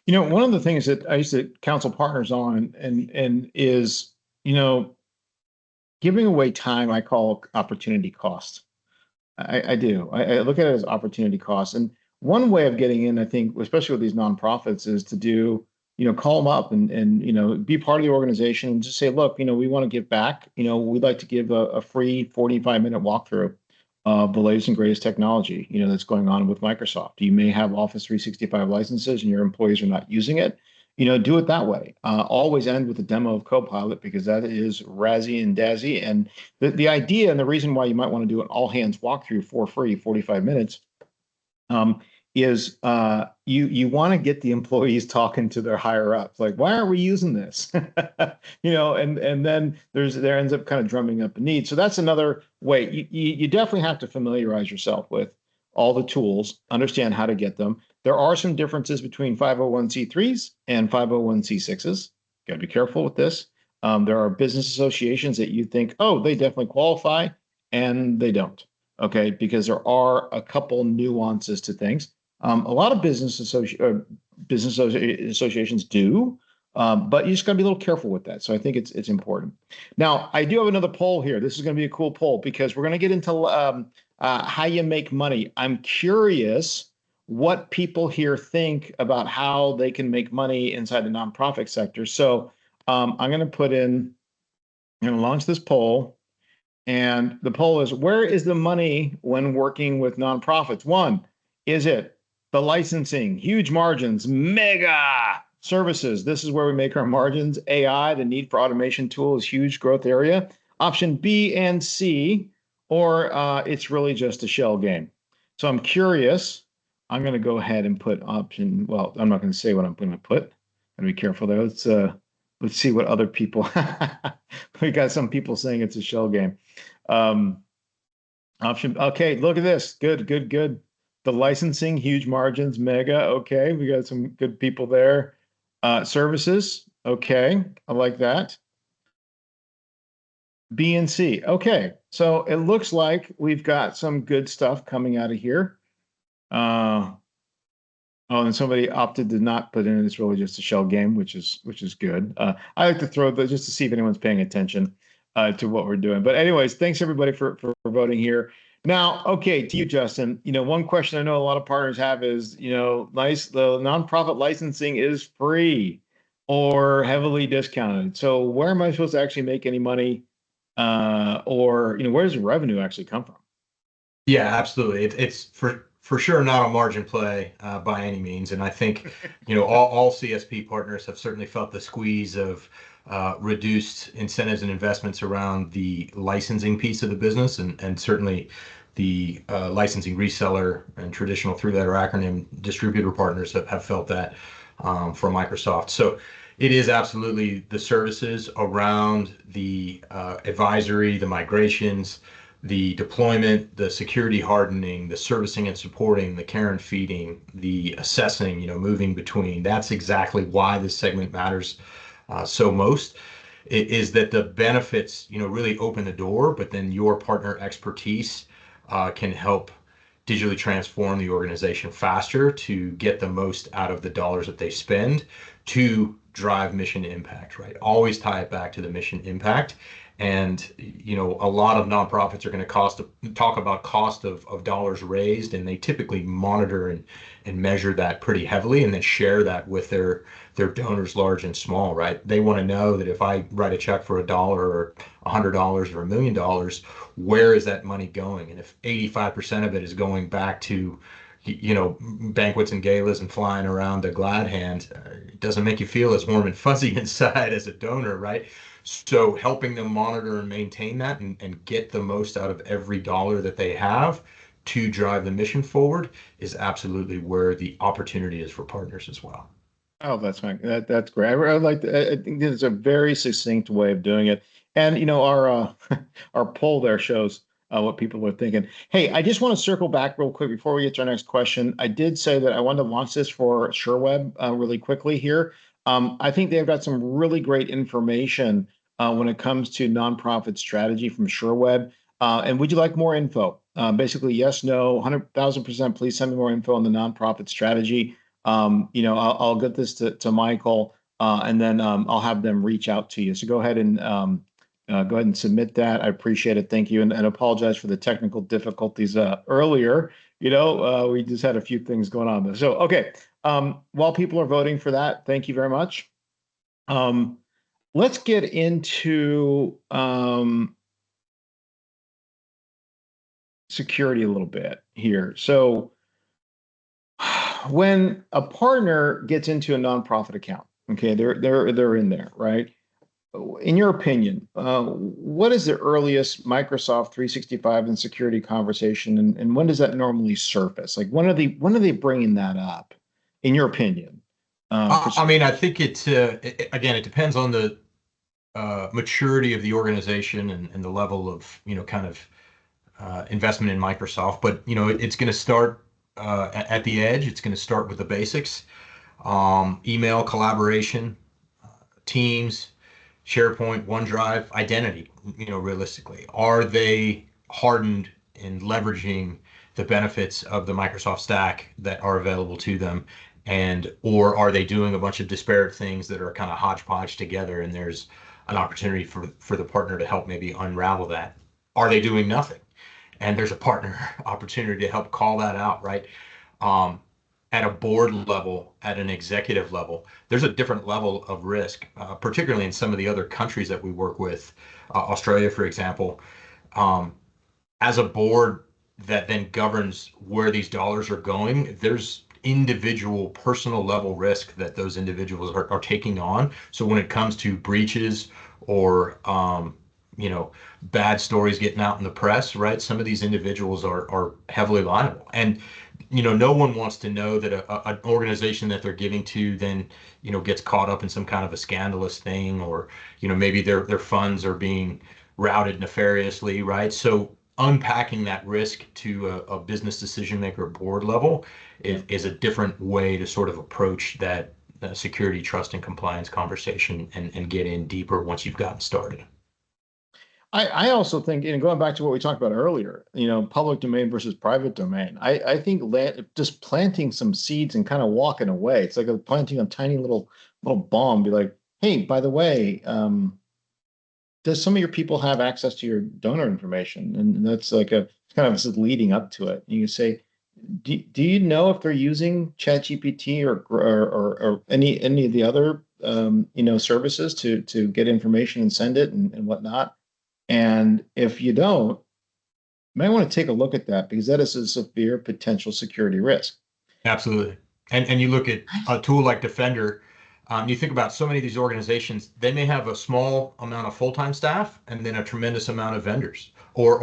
One of the things that I used to counsel partners on and is, giving away time, I call opportunity cost. I do. I look at it as opportunity cost. And one way of getting in, I think, especially with these nonprofits, is to do, call them up and be part of the organization and just say, look, we want to give back. We'd like to give a free 45-minute walkthrough of the latest and greatest technology, that's going on with Microsoft. You may have Office 365 licenses and your employees are not using it. Do it that way. Always end with a demo of Copilot, because that is razzy and dazzy. And the idea and the reason why you might want to do an all hands walkthrough for free, 45 minutes, is you want to get the employees talking to their higher ups, like, why aren't we using this? And then there ends up kind of drumming up a need. So that's another way. You definitely have to familiarize yourself with all the tools, understand how to get them. There are some differences between 501c3s and 501c6s. Got to be careful with this. There are business associations that you think, oh, they definitely qualify, and they don't. Okay, because there are a couple nuances to things. A lot of business associations do, but you just got to be a little careful with that. So I think it's important. Now, I do have another poll here. This is going to be a cool poll because we're going to get into how you make money. I'm curious what people here think about how they can make money inside the nonprofit sector. So I'm going to launch this poll. And the poll is, where is the money when working with nonprofits? One, is it the licensing, huge margins, mega services? This is where we make our margins. AI, the need for automation tools, huge growth area. Option B and C, or it's really just a shell game. So I'm curious. I'm going to go ahead and put option. Well, I'm not going to say what I'm going to put. I'm going to be careful there. Let's see what other people. We got some people saying it's a shell game. Option. Okay, look at this. Good. The licensing, huge margins, mega. Okay, we got some good people there. Services. Okay, I like that. B and C. Okay, so it looks like we've got some good stuff coming out of here. Oh, and somebody opted to not put in. It's really just a shell game, which is good. I like to throw those just to see if anyone's paying attention to what we're doing. But anyways, thanks everybody for voting here. Now, okay, to you, Justin. One question I know a lot of partners have is, the nonprofit licensing is free or heavily discounted. So where am I supposed to actually make any money? Or where does the revenue actually come from? Yeah, absolutely. It's for sure not a margin play by any means. And I think, all CSP partners have certainly felt the squeeze of reduced incentives and investments around the licensing piece of the business. And certainly the licensing reseller and traditional three-letter acronym distributor partners have felt that from Microsoft. So it is absolutely the services around the advisory, the migrations, the deployment, the security hardening, the servicing and supporting, the care and feeding, the assessing, moving between. That's exactly why this segment matters so most, is that the benefits, really open the door, but then your partner expertise can help digitally transform the organization faster to get the most out of the dollars that they spend to drive mission impact, right? Always tie it back to the mission impact. And, a lot of nonprofits are going to talk about cost of dollars raised, and they typically monitor and measure that pretty heavily and then share that with their donors, large and small, right? They want to know that if I write a check for $1 or $100 or $1 million, where is that money going? And if 85% of it is going back to banquets and galas and flying around a glad hand, it doesn't make you feel as warm and fuzzy inside as a donor, right? So helping them monitor and maintain that and get the most out of every dollar that they have to drive the mission forward is absolutely where the opportunity is for partners as well. Oh, that's fine. That's great. I think it's a very succinct way of doing it. And our our poll there shows what people are thinking. Hey, I just want to circle back real quick before we get to our next question. I did say that I wanted to launch this for SureWeb really quickly here. I think they've got some really great information when it comes to nonprofit strategy from SureWeb. And would you like more info? Basically, yes, no, 100,000%. Please send me more info on the nonprofit strategy. I'll get this to Michael, and then I'll have them reach out to you. So go ahead and submit that. I appreciate it. Thank you, and apologize for the technical difficulties earlier. We just had a few things going on. So okay, while people are voting for that, thank you very much. Let's get into security a little bit here. So when a partner gets into a nonprofit account, okay, they're in there, right? In your opinion, what is the earliest Microsoft 365 and security conversation, and when does that normally surface? Like when are they bringing that up? In your opinion? I mean, I think again, it depends on the maturity of the organization and the level of kind of investment in Microsoft. But it's going to start at the edge. It's going to start with the basics: email, collaboration, Teams, SharePoint, OneDrive, identity. Realistically, are they hardened in leveraging the benefits of the Microsoft stack that are available to them, or are they doing a bunch of disparate things that are kind of hodgepodge together, and there's an opportunity for the partner to help maybe unravel that? Are they doing nothing? And there's a partner opportunity to help call that out, right? At a board level, at an executive level, there's a different level of risk, particularly in some of the other countries that we work with, Australia, for example. As a board that then governs where these dollars are going, there's individual personal level risk that those individuals are taking on. So when it comes to breaches or bad stories getting out in the press, right? Some of these individuals are heavily liable. And no one wants to know that an organization that they're giving to then gets caught up in some kind of a scandalous thing, or maybe their funds are being routed nefariously, right? So unpacking that risk to a business decision maker board level is a different way to sort of approach that security, trust, and compliance conversation and get in deeper once you've gotten started. I also think, going back to what we talked about earlier, public domain versus private domain. I think just planting some seeds and kind of walking away. It's like planting a tiny little bomb. Be like, hey, by the way, does some of your people have access to your donor information? And that's like it's kind of just leading up to it. And you say, do you know if they're using ChatGPT or any of the other services to get information and send it and whatnot? And if you don't, you might want to take a look at that, because that is a severe potential security risk. Absolutely. And you look at a tool like Defender, you think about so many of these organizations, they may have a small amount of full-time staff and then a tremendous amount of vendors or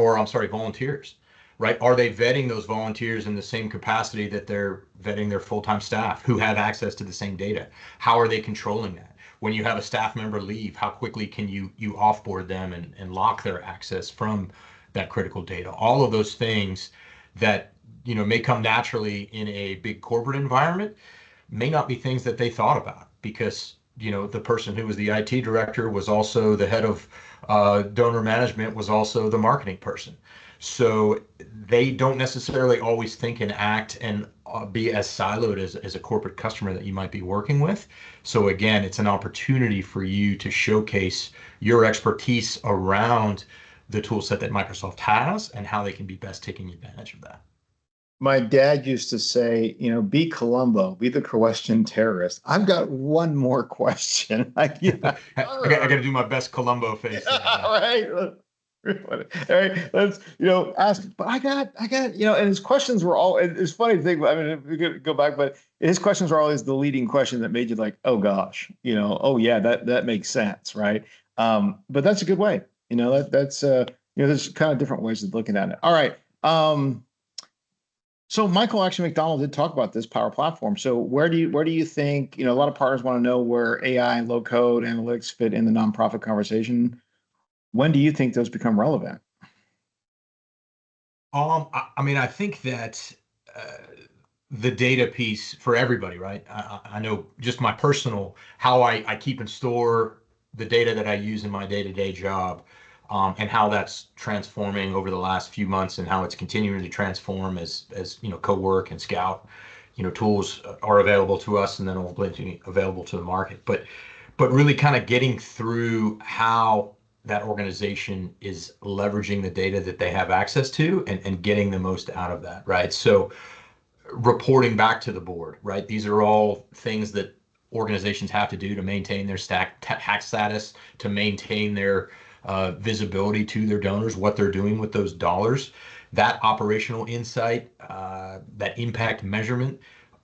volunteers, right? Are they vetting those volunteers in the same capacity that they're vetting their full-time staff who have access to the same data? How are they controlling that? When you have a staff member leave, how quickly can you offboard them and lock their access from that critical data? All of those things that may come naturally in a big corporate environment may not be things that they thought about, because the person who was the IT director was also the head of donor management, was also the marketing person. So they don't necessarily always think and act and be as siloed as a corporate customer that you might be working with. So again, it's an opportunity for you to showcase your expertise around the tool set that Microsoft has and how they can be best taking advantage of that. My dad used to say, be Columbo, be the question terrorist. I've got one more question. I got to do my best Columbo face. All right. All right, let's ask. But I got and his questions were all. It's funny thing. I mean, if we could go back, but his questions were always the leading question that made you like, oh gosh, oh yeah, that makes sense, right? But that's a good way. That's there's kind of different ways of looking at it. All right. So Michael actually McDonald did talk about this Power Platform. So where do you think, a lot of partners want to know where AI and low code analytics fit in the nonprofit conversation? When do you think those become relevant? I mean, I think that the data piece for everybody, right? I know just my personal, how I keep and store the data that I use in my day-to-day job, and how that's transforming over the last few months and how it's continuing to transform as co-work and Scout, tools are available to us and then ultimately available to the market. But really kind of getting through how that organization is leveraging the data that they have access to and getting the most out of that, right? So reporting back to the board, right? These are all things that organizations have to do to maintain their tax status, to maintain their visibility to their donors, what they're doing with those dollars, that operational insight, that impact measurement,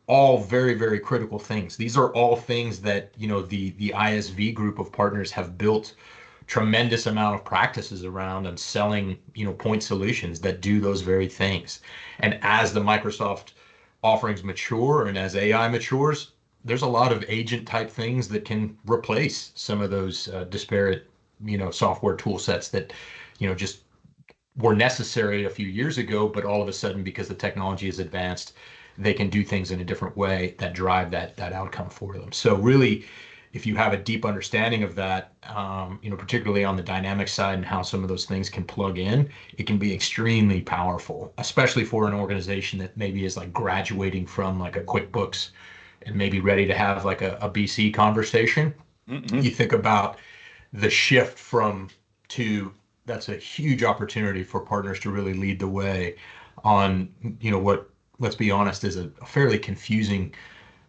all very, very critical things. These are all things that, the ISV group of partners have built tremendous amount of practices around and selling, point solutions that do those very things. And as the Microsoft offerings mature and as AI matures, there's a lot of agent type things that can replace some of those disparate, software tool sets that, just were necessary a few years ago, but all of a sudden, because the technology is advanced, they can do things in a different way that drive that outcome for them. So really, if you have a deep understanding of that, particularly on the dynamic side and how some of those things can plug in, it can be extremely powerful, especially for an organization that maybe is like graduating from like a QuickBooks and maybe ready to have like a BC conversation. You think about the shift from to that's a huge opportunity for partners to really lead the way on, what, let's be honest, is a fairly confusing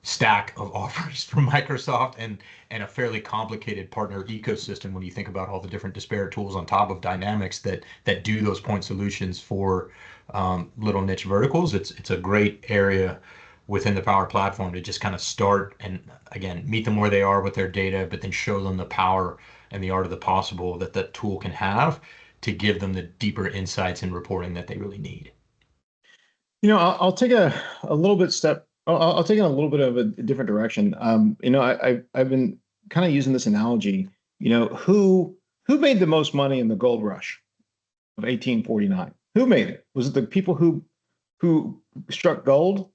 stack of offers from Microsoft and a fairly complicated partner ecosystem when you think about all the different disparate tools on top of Dynamics that do those point solutions for little niche verticals. It's a great area within the Power Platform to just kind of start and again meet them where they are with their data, but then show them the power and the art of the possible that that tool can have to give them the deeper insights and reporting that they really need. I'll take a little bit step. I'll take it a little bit of a different direction. I've been kind of using this analogy. Who made the most money in the gold rush of 1849? Who made it? Was it the people who struck gold?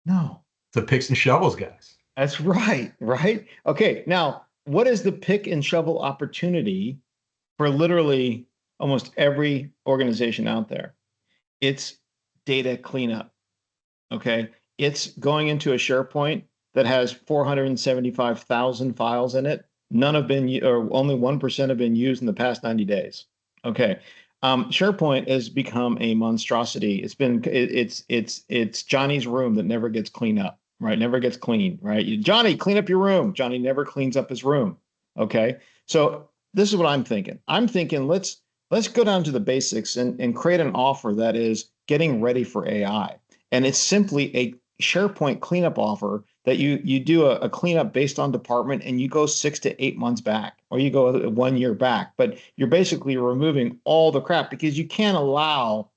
No. The picks and shovels guys. That's right. Right. Okay. Now, what is the pick and shovel opportunity for literally almost every organization out there? It's data cleanup. Okay. It's going into a SharePoint that has 475,000 files in it. None have been, or only 1% have been used in the past 90 days. Okay. SharePoint has become a monstrosity. It's Johnny's room that never gets cleaned up, right? Never gets cleaned, right? Johnny, clean up your room. Johnny never cleans up his room. Okay. So this is what I'm thinking. I'm thinking let's go down to the basics and create an offer that is getting ready for AI. And it's simply a SharePoint cleanup offer that you do a cleanup based on department and you go 6 to 8 months back or you go 1 year back, but you're basically removing all the crap because you can't allow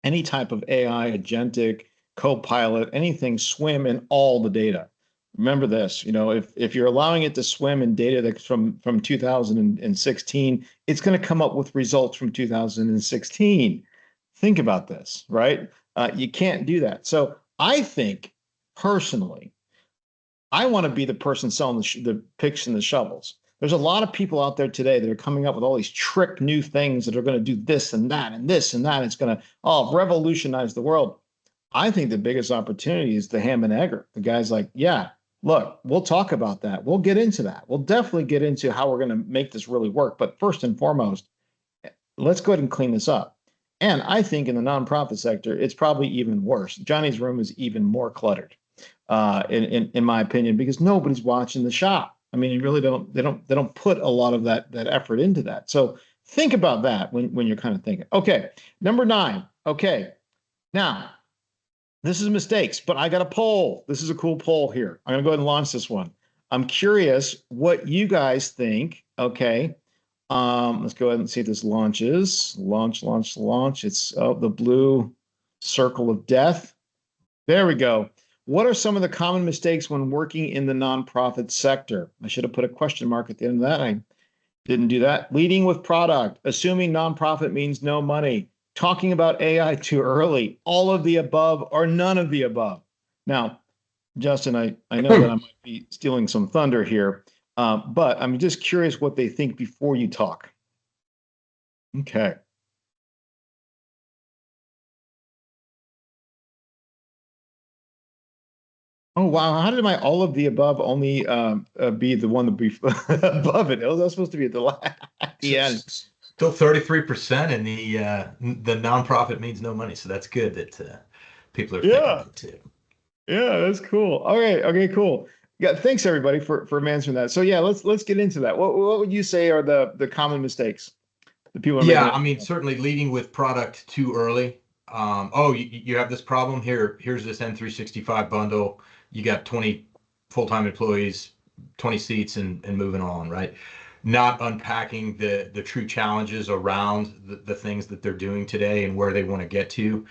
any type of AI, agentic, Copilot, anything swim in all the data. Remember this, if you're allowing it to swim in data that's from 2016, it's going to come up with results from 2016. Think about this, right? You can't do that. So I think personally, I want to be the person selling the picks and the shovels. There's a lot of people out there today that are coming up with all these trick new things that are going to do this and that and this and that. It's going to revolutionize the world. I think the biggest opportunity is the ham and egger. The guy's like, yeah, look, we'll talk about that. We'll get into that. We'll definitely get into how we're going to make this really work. But first and foremost, let's go ahead and clean this up. And I think in the nonprofit sector, it's probably even worse. Johnny's room is even more cluttered, in my opinion, because nobody's watching the shop. I mean, they don't put a lot of that effort into that. So think about that when you're kind of thinking. Okay, number 9. Okay, now this is mistakes, but I got a poll. This is a cool poll here. I'm gonna go ahead and launch this one. I'm curious what you guys think. Okay. Let's go ahead and see if this launches. Launch. It's the blue circle of death. There we go. What are some of the common mistakes when working in the nonprofit sector? I should have put a question mark at the end of that. I didn't do that. Leading with product, assuming nonprofit means no money. talking about AI too early, all of the above or none of the above. Now, Justin, I know that I might be stealing some thunder here, but I'm just curious what they think before you talk. Okay. Oh, wow. How did my all of the above only be the one that be above it? Oh, that's supposed to be at the end. Still 33%, and the nonprofit means no money. So that's good that people are thinking that too. Yeah, that's cool. All right. Okay, cool. Yeah, thanks everybody for answering that. So yeah, let's get into that. What would you say are the common mistakes that people are making? Yeah, I mean, certainly leading with product too early. Oh, you have this problem here. Here's this N365 bundle. You got 20 full-time employees, 20 seats, and moving on, right? Not unpacking the true challenges around the things that they're doing today and where they want to get to.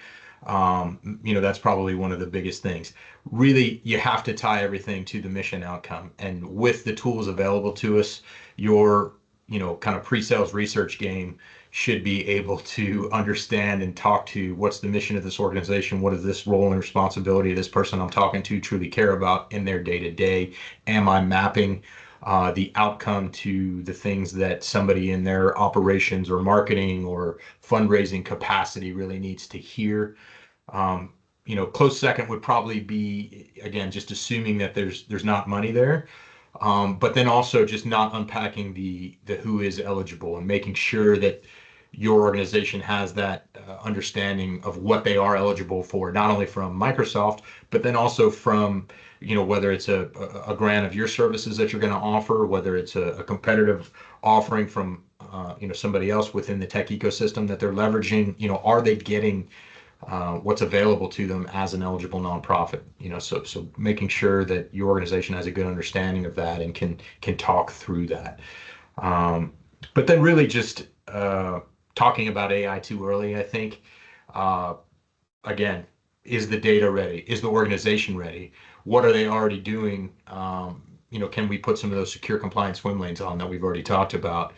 That's probably one of the biggest things. Really, you have to tie everything to the mission outcome. And with the tools available to us, your kind of pre-sales research game should be able to understand and talk to what's the mission of this organization, what is this role and responsibility of this person I'm talking to truly care about in their day-to-day. Am I mapping the outcome to the things that somebody in their operations or marketing or fundraising capacity really needs to hear? Close second would probably be, again, just assuming that there's not money there. But then also just not unpacking the who is eligible and making sure that your organization has that understanding of what they are eligible for, not only from Microsoft, but then also from, whether it's a grant of your services that you're going to offer, whether it's a competitive offering from, somebody else within the tech ecosystem that they're leveraging, are they getting what's available to them as an eligible nonprofit, so making sure that your organization has a good understanding of that and can talk through that. But then really just talking about AI too early, I think, again, is the data ready? Is the organization ready? What are they already doing? Can we put some of those secure compliance swim lanes on that we've already talked about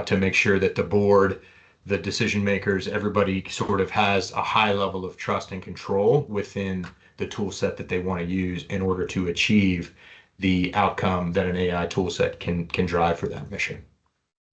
to make sure that the board, the decision makers, everybody sort of has a high level of trust and control within the tool set that they want to use in order to achieve the outcome that an AI tool set can drive for that mission.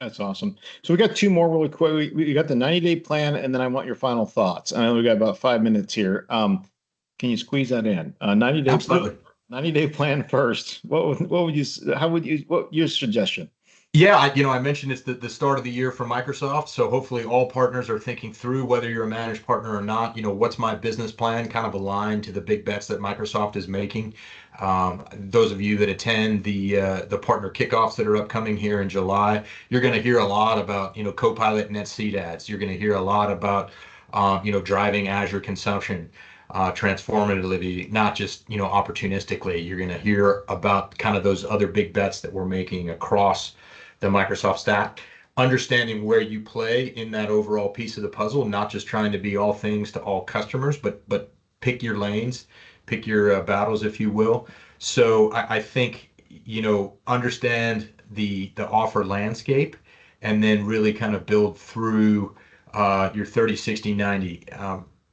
That's awesome. So we got two more really quick. We got the 90-day plan, and then I want your final thoughts. I know we got about 5 minutes here. Can you squeeze that in? 90-day Absolutely. plan. 90-day plan first. What would you? How would you? What your suggestion? Yeah, I mentioned it's the start of the year for Microsoft, so hopefully all partners are thinking through whether you're a managed partner or not. What's my business plan, kind of aligned to the big bets that Microsoft is making. Those of you that attend the partner kickoffs that are upcoming here in July, you're going to hear a lot about Copilot net seat ads. You're going to hear a lot about driving Azure consumption. Transformatively, not just opportunistically. You're going to hear about kind of those other big bets that we're making across the Microsoft stack, understanding where you play in that overall piece of the puzzle, not just trying to be all things to all customers, but pick your lanes, pick your battles, if you will. So I think understand the offer landscape, and then really kind of build through your 30, 60, 90.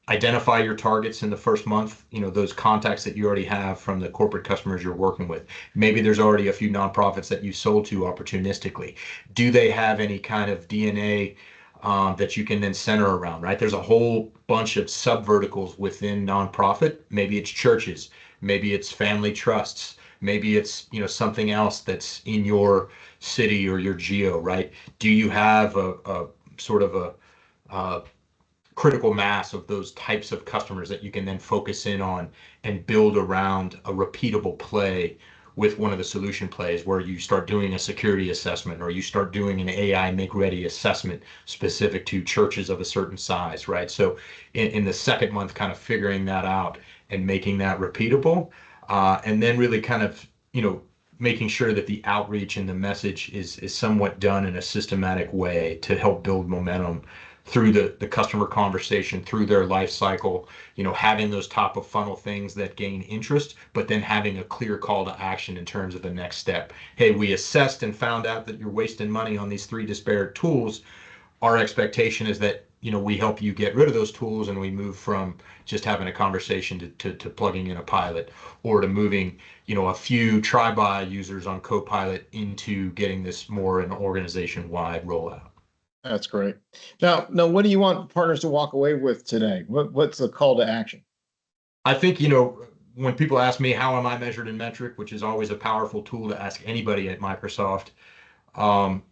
Identify your targets in the first month, those contacts that you already have from the corporate customers you're working with. Maybe there's already a few nonprofits that you sold to opportunistically. Do they have any kind of DNA that you can then center around, right? There's a whole bunch of sub verticals within nonprofit. Maybe it's churches, maybe it's family trusts, maybe it's something else that's in your city or your geo, right? Do you have a sort of a critical mass of those types of customers that you can then focus in on and build around a repeatable play with one of the solution plays, where you start doing a security assessment or you start doing an AI make ready assessment specific to churches of a certain size, right? So in the second month, kind of figuring that out and making that repeatable, and then really kind of making sure that the outreach and the message is somewhat done in a systematic way to help build momentum through the customer conversation, through their life cycle, having those top of funnel things that gain interest, but then having a clear call to action in terms of the next step. Hey, we assessed and found out that you're wasting money on these 3 disparate tools. Our expectation is that we help you get rid of those tools, and we move from just having a conversation to plugging in a pilot, or to moving, a few try-by users on Copilot into getting this more an organization-wide rollout. That's great. Now, what do you want partners to walk away with today? What's the call to action? I think, when people ask me how am I measured in metric, which is always a powerful tool to ask anybody at Microsoft,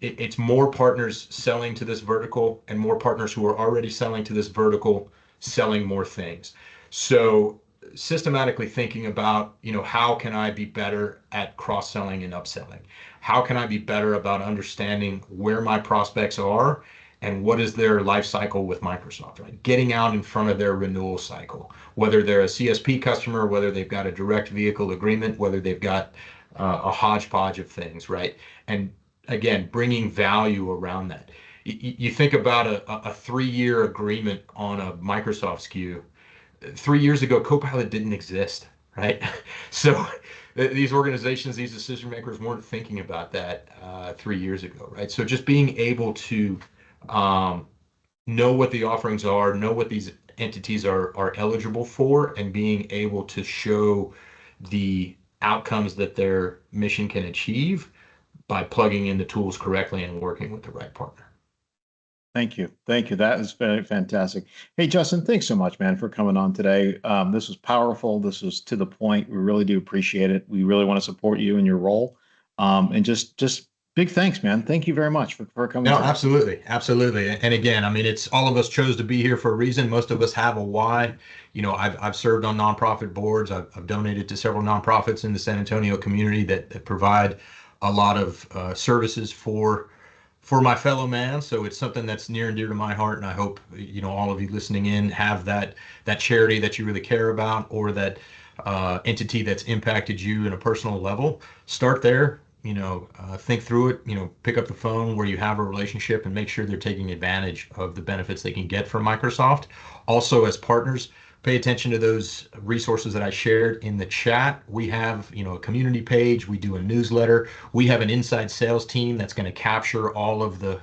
it's more partners selling to this vertical, and more partners who are already selling to this vertical selling more things. So systematically thinking about, how can I be better at cross-selling and upselling? How can I be better about understanding where my prospects are and what is their life cycle with Microsoft, right? Getting out in front of their renewal cycle, whether they're a CSP customer, whether they've got a direct vehicle agreement, whether they've got a hodgepodge of things, right? And again, bringing value around that. You think about a 3-year agreement on a Microsoft SKU. 3 years ago, Copilot didn't exist, right? So these organizations, these decision makers weren't thinking about that 3 years ago, right? So just being able to know what the offerings are, know what these entities are eligible for, and being able to show the outcomes that their mission can achieve by plugging in the tools correctly and working with the right partner. Thank you. That is very fantastic. Hey, Justin, thanks so much, man, for coming on today. This was powerful. This was to the point. We really do appreciate it. We really want to support you in your role. And just big thanks, man. Thank you very much for coming. No, today. absolutely. And again, it's all of us chose to be here for a reason. Most of us have a why. I've served on nonprofit boards. I've donated to several nonprofits in the San Antonio community that provide a lot of services for my fellow man. So it's something that's near and dear to my heart. And I hope, all of you listening in have that charity that you really care about, or that entity that's impacted you in a personal level. Start there, think through it, pick up the phone where you have a relationship and make sure they're taking advantage of the benefits they can get from Microsoft. Also, as partners, pay attention to those resources that I shared in the chat. We have, a community page. We do a newsletter. We have an inside sales team that's going to capture all of the,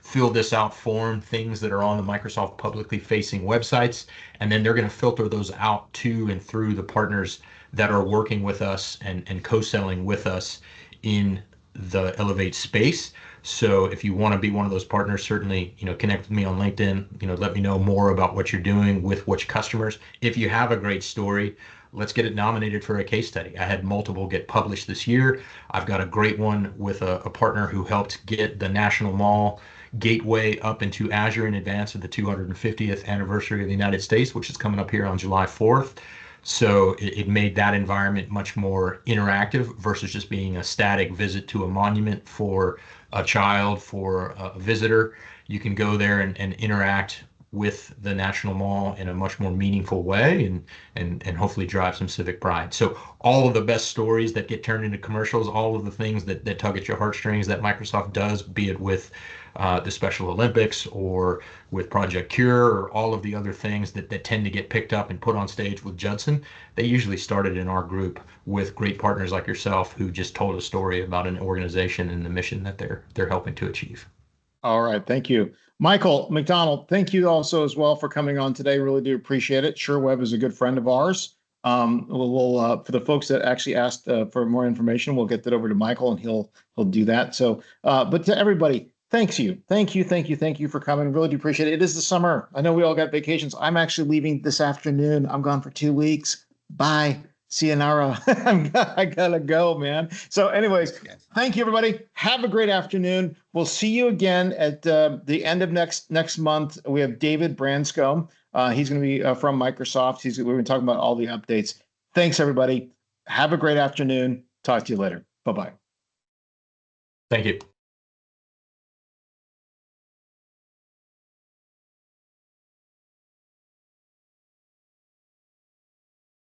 fill this out form things that are on the Microsoft publicly facing websites. And then they're going to filter those out to and through the partners that are working with us and co-selling with us in the Elevate space. So if you want to be one of those partners, certainly, connect with me on LinkedIn, let me know more about what you're doing with which customers. If you have a great story, let's get it nominated for a case study. I had multiple get published this year. I've got a great one with a partner who helped get the National Mall gateway up into Azure in advance of the 250th anniversary of the United States, which is coming up here on July 4th. So it made that environment much more interactive versus just being a static visit to a monument for a child, for a visitor. You can go there and interact with the National Mall in a much more meaningful way, and hopefully drive some civic pride. So all of the best stories that get turned into commercials, all of the things that tug at your heartstrings that Microsoft does, be it with the Special Olympics or with Project Cure or all of the other things that tend to get picked up and put on stage with Judson, they usually started in our group with great partners like yourself who just told a story about an organization and the mission that they're helping to achieve. All right. Thank you. Michael McDonald, thank you also as well for coming on today. Really do appreciate it. SureWeb is a good friend of ours. We'll for the folks that actually asked for more information, we'll get that over to Michael and he'll do that. So, but to everybody, thank you for coming. Really do appreciate it. It is the summer. I know we all got vacations. I'm actually leaving this afternoon. I'm gone for 2 weeks. Bye. Sayonara. I gotta go, man. So anyways, thank you, everybody. Have a great afternoon. We'll see you again at the end of next month. We have David Branscombe. He's going to be from Microsoft. We're going to talk about all the updates. Thanks, everybody. Have a great afternoon. Talk to you later. Bye-bye. Thank you.